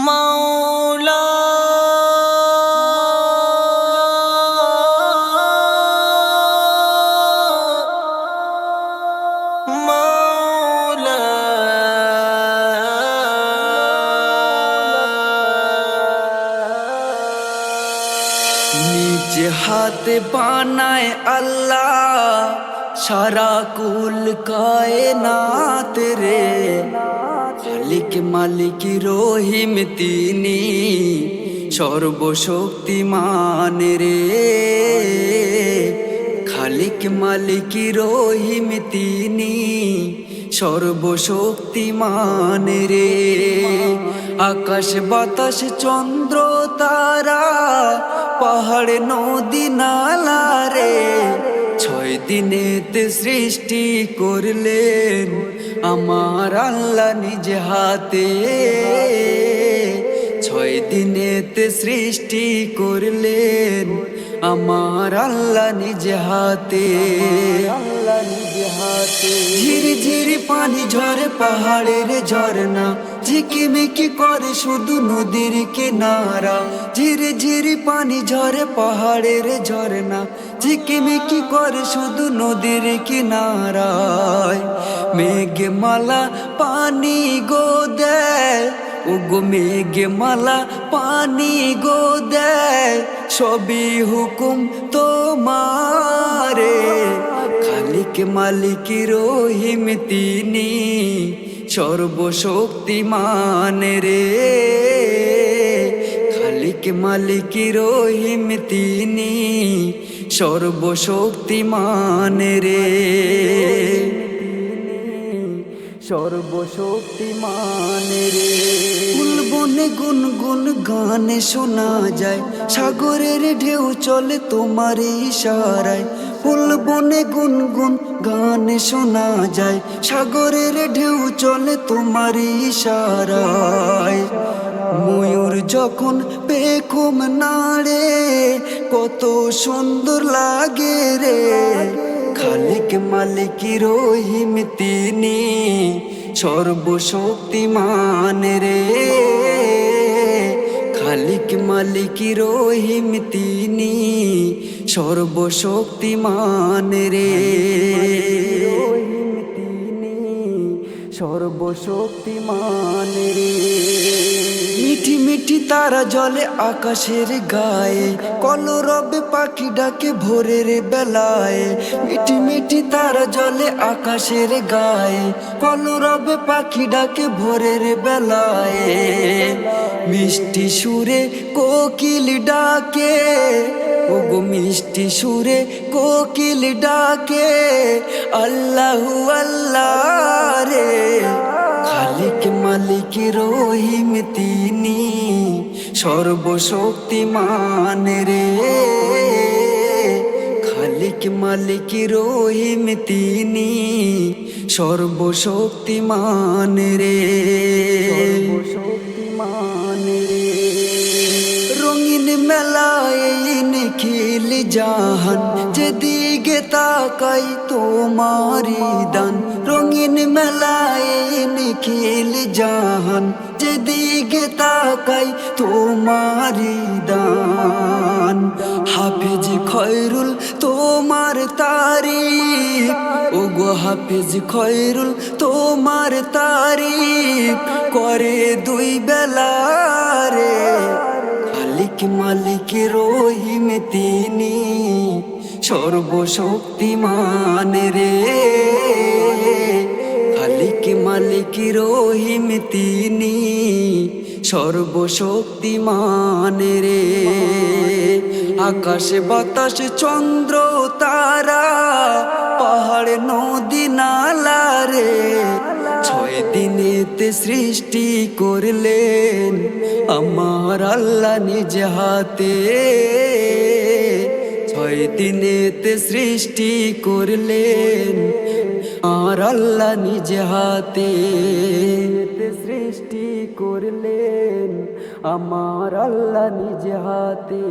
মাওলা মাওলা নিজ হাতে বানায় আল্লাহ সারা কুল কায়নাত রে। খালিক মালিক রহিম তিনি সর্বশক্তিমান রে। খালিক মালিক রহিম তিনি সর্বশক্তিমান রে। আকাশ বাতাস চন্দ্র তারা পাহাড় নদী নালা রে। 6 দিনেতে সৃষ্টি করলেন আমার আল্লাহ নিজ হাতে। 6 দিনেতে সৃষ্টি করলেন আমার আল্লাহ নিজ হাতে। ঝিরি ঝিরি পানি ঝরে পাহাড়ের ঝরনা, ঝিকিমিকি করে শুধু নদীর কিনারা। ঝিরি ঝিরি পানি ঝরে পাহাড়ের ঝরনা, ঝিকিমিকি করে শুধু নদীর কিনারায়। মেঘমালা পানি গো দেয়, ওগো মেঘমালা পানি গো দেয়, সবই হুকুম তোমারে। খালিক মালিক রহিম তিনি সর্বশক্তিমান রে। খালিক মালিক রহিম তিনি সর্বশক্তিমান রে। সর্বশক্তিমান রে। ফুলবনে গুনগুন গানে শোনা যায়, সাগরের ঢেউ চলে তোমার ইশারায়। ফুলবনে গুনগুন গানে শোনা যায়, সাগরের ঢেউ চলে তোমার ইশারায়। ময়ূর যখন পেখম নাড়ে কত সুন্দর লাগে রে। খালিক মালিক রহিম তিনি সর্বশক্তিমান রে। খালিক মালিক রহিম তিনি সর্বশক্তিমান রে। সর্বশক্তিমান রে। মিঠি মিঠি তারা জলে আকাশের গায়ে, কলরবে পাখি ডাকে ভোরের বেলায়। মিঠি মিঠি তারা জলে আকাশের গায়ে, কলরবে পাখি ডাকে ভোরের বেলায়। মিষ্টি সুরে কোকিল ডাকে, ওগো মিষ্টি সুরে কোকিল ডাকে আল্লাহু আল্লাহ রে। খালিক মালিক রহিম তিনি সর্বশক্তিমান রে। খালিক মালিক রহিম তিনি সর্বশক্তিমান রে। সর্বশক্তিমান রে। রঙিন মেলায় নিখিল জাহান, যেদিকে তাকাই তোমারি দান। রঙিন মেলায় নিখিল জাহান, যেদিকে তাকাই তোমারি দান। হাফেজ খয়রুল তোমার তারিফ, ওগো হাফেজ খয়রুল তোমার তারিফ করে 2 বেলা রে। খালিক মালিক রহিম তিনি সর্বশক্তিমান রে। খালিক মালিক রহিম তিনি সর্বশক্তিমান রে। আকাশ বাতাস চন্দ্র তারা পাহাড় নদী নালা রে। 6 দিনেতে সৃষ্টি করলেন আমার আল্লাহ নিজ হাতে। 6 দিনেতে সৃষ্টি করলেন আর আল্লাহ নিজ হাতে। সৃষ্টি করলেন আমার আল্লাহ নিজ হাতে।